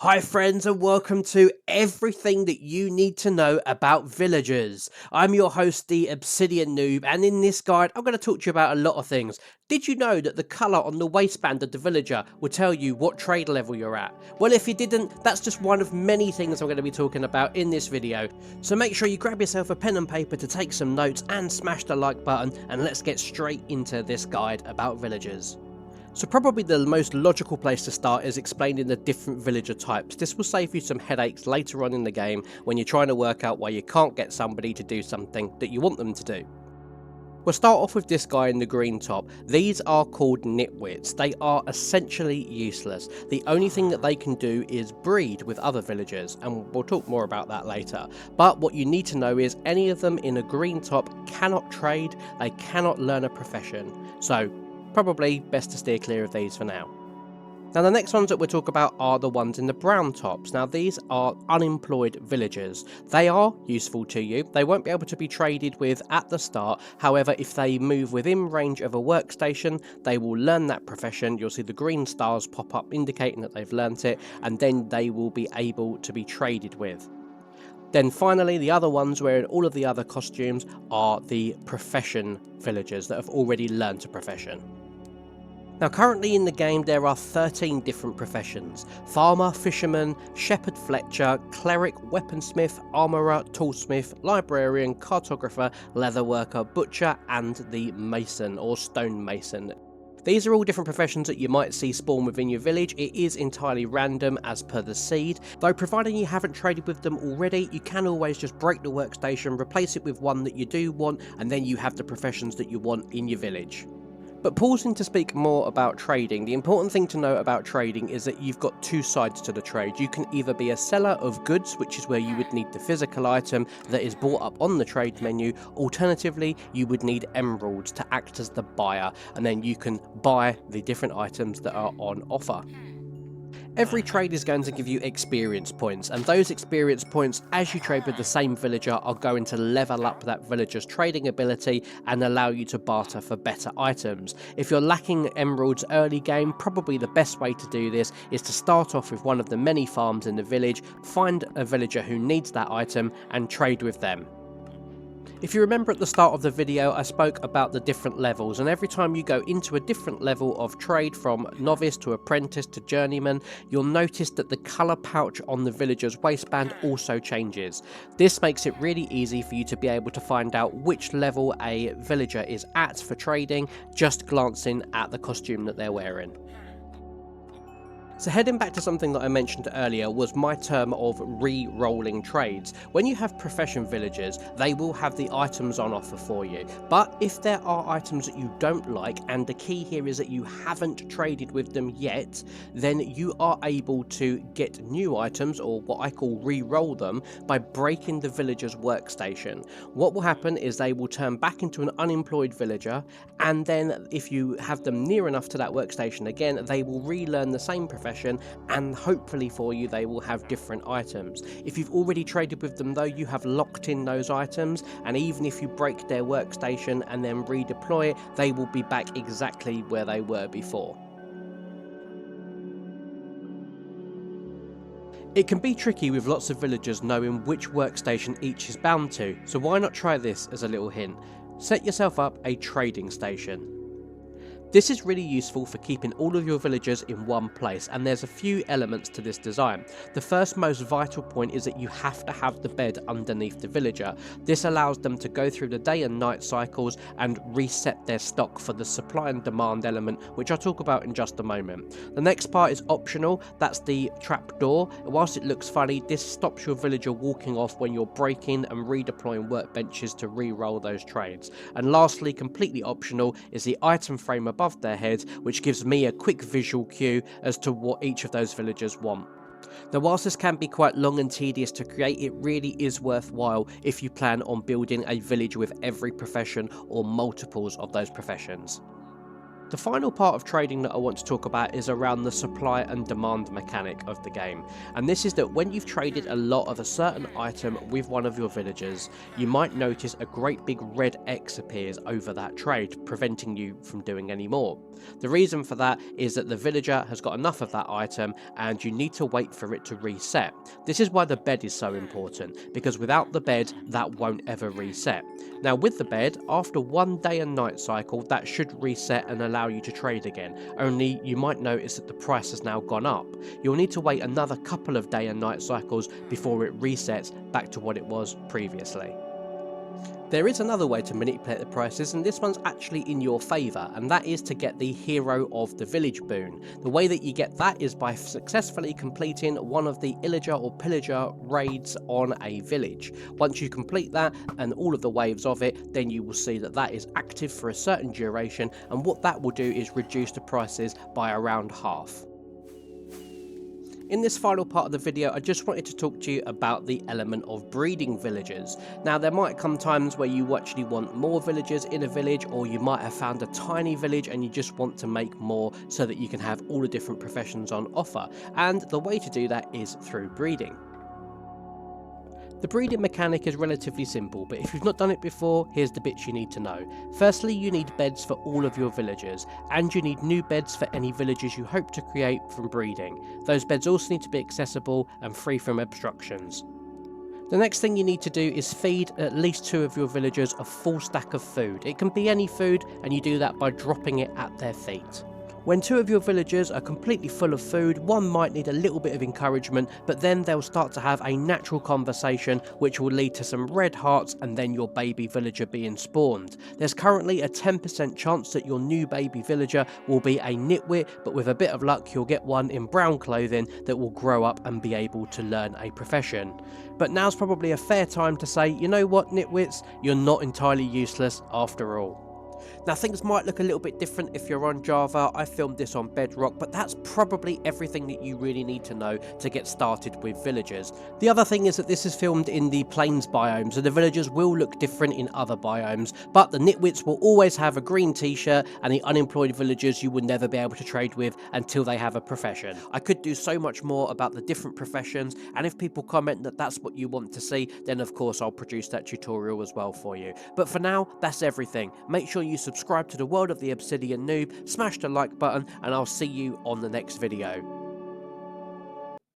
Hi friends and welcome to everything that you need to know about villagers. I'm your host, the Obsidian Noob, and in this guide I'm going to talk to you about a lot of things. Did you know that the colour on the waistband of the villager will tell you what trade level you're at? Well, if you didn't, that's just one of many things I'm going to be talking about in this video. So make sure you grab yourself a pen and paper to take some notes and smash the like button, and let's get straight into this guide about villagers. So probably the most logical place to start is explaining the different villager types. This will save you some headaches later on in the game when you're trying to work out why you can't get somebody to do something that you want them to do. We'll start off with this guy in the green top. These are called nitwits. They are essentially useless. The only thing that they can do is breed with other villagers, and we'll talk more about that later. But what you need to know is any of them in a green top cannot trade, they cannot learn a profession. So probably best to steer clear of these for now. Now the next ones that we'll talk about are the ones in the brown tops. Now these are unemployed villagers. They are useful to you. They won't be able to be traded with at the start. However, if they move within range of a workstation, they will learn that profession. You'll see the green stars pop up indicating that they've learnt it, and then they will be able to be traded with. Then finally, the other ones wearing all of the other costumes are the profession villagers that have already learnt a profession. Now currently in the game there are 13 different professions: farmer, fisherman, shepherd fletcher, cleric, weaponsmith, armourer, toolsmith, librarian, cartographer, leatherworker, butcher and the mason or stonemason. These are all different professions that you might see spawn within your village. It is entirely random as per the seed, though providing you haven't traded with them already, you can always just break the workstation, replace it with one that you do want, and then you have the professions that you want in your village. But pausing to speak more about trading, the important thing to know about trading is that you've got two sides to the trade. You can either be a seller of goods, which is where you would need the physical item that is brought up on the trade menu. Alternatively, you would need emeralds to act as the buyer, and then you can buy the different items that are on offer. Every trade is going to give you experience points, and those experience points, as you trade with the same villager, are going to level up that villager's trading ability and allow you to barter for better items. If you're lacking emeralds early game, probably the best way to do this is to start off with one of the many farms in the village, find a villager who needs that item and trade with them. If you remember at the start of the video, I spoke about the different levels, and every time you go into a different level of trade, from novice to apprentice to journeyman, you'll notice that the colour pouch on the villager's waistband also changes. This makes it really easy for you to be able to find out which level a villager is at for trading, just glancing at the costume that they're wearing. So heading back to something that I mentioned earlier was my term of re-rolling trades. When you have profession villagers, they will have the items on offer for you. But if there are items that you don't like, and the key here is that you haven't traded with them yet, then you are able to get new items, or what I call re-roll them, by breaking the villager's workstation. What will happen is they will turn back into an unemployed villager, and then if you have them near enough to that workstation again, they will relearn the same profession, and hopefully for you they will have different items. If you've already traded with them though, you have locked in those items, and even if you break their workstation and then redeploy it, they will be back exactly where they were before. It can be tricky with lots of villagers knowing which workstation each is bound to, so why not try this as a little hint? Set yourself up a trading station. This is really useful for keeping all of your villagers in one place, and there's a few elements to this design. The first most vital point is that you have to have the bed underneath the villager. This allows them to go through the day and night cycles and reset their stock for the supply and demand element, which I'll talk about in just a moment. The next part is optional, that's the trap door. Whilst it looks funny, this stops your villager walking off when you're breaking and redeploying workbenches to re-roll those trades. And lastly, completely optional, is the item frame above their head, which gives me a quick visual cue as to what each of those villagers want. Now whilst this can be quite long and tedious to create, it really is worthwhile if you plan on building a village with every profession or multiples of those professions. The final part of trading that I want to talk about is around the supply and demand mechanic of the game. And this is that when you've traded a lot of a certain item with one of your villagers, you might notice a great big red X appears over that trade, preventing you from doing any more. The reason for that is that the villager has got enough of that item and you need to wait for it to reset. This is why the bed is so important, because without the bed, that won't ever reset. Now with the bed, after one day and night cycle, that should reset and allow you to trade again, only you might notice that the price has now gone up. You'll need to wait another couple of day and night cycles before it resets back to what it was previously. There is another way to manipulate the prices, and this one's actually in your favour, and that is to get the Hero of the Village boon. The way that you get that is by successfully completing one of the Illager or Pillager raids on a village. Once you complete that and all of the waves of it, then you will see that that is active for a certain duration, and what that will do is reduce the prices by around half. In this final part of the video, I just wanted to talk to you about the element of breeding villagers. Now, there might come times where you actually want more villagers in a village, or you might have found a tiny village and you just want to make more so that you can have all the different professions on offer. And the way to do that is through breeding. The breeding mechanic is relatively simple, but if you've not done it before, here's the bits you need to know. Firstly, you need beds for all of your villagers, and you need new beds for any villagers you hope to create from breeding. Those beds also need to be accessible and free from obstructions. The next thing you need to do is feed at least 2 of your villagers a full stack of food. It can be any food, and you do that by dropping it at their feet. When 2 of your villagers are completely full of food, one might need a little bit of encouragement, but then they'll start to have a natural conversation which will lead to some red hearts and then your baby villager being spawned. There's currently a 10% chance that your new baby villager will be a nitwit, but with a bit of luck you'll get one in brown clothing that will grow up and be able to learn a profession. But now's probably a fair time to say, you know what, nitwits, you're not entirely useless after all. Now, things might look a little bit different if you're on Java. I filmed this on Bedrock, but that's probably everything that you really need to know to get started with villagers. The other thing is that this is filmed in the plains biomes, and the villagers will look different in other biomes, but the nitwits will always have a green t-shirt, and the unemployed villagers you will never be able to trade with until they have a profession. I could do so much more about the different professions, and if people comment that that's what you want to see, then of course I'll produce that tutorial as well for you. But for now, that's everything. Make sure you subscribe to the World of the Obsidian Noob, smash the like button, and I'll see you on the next video.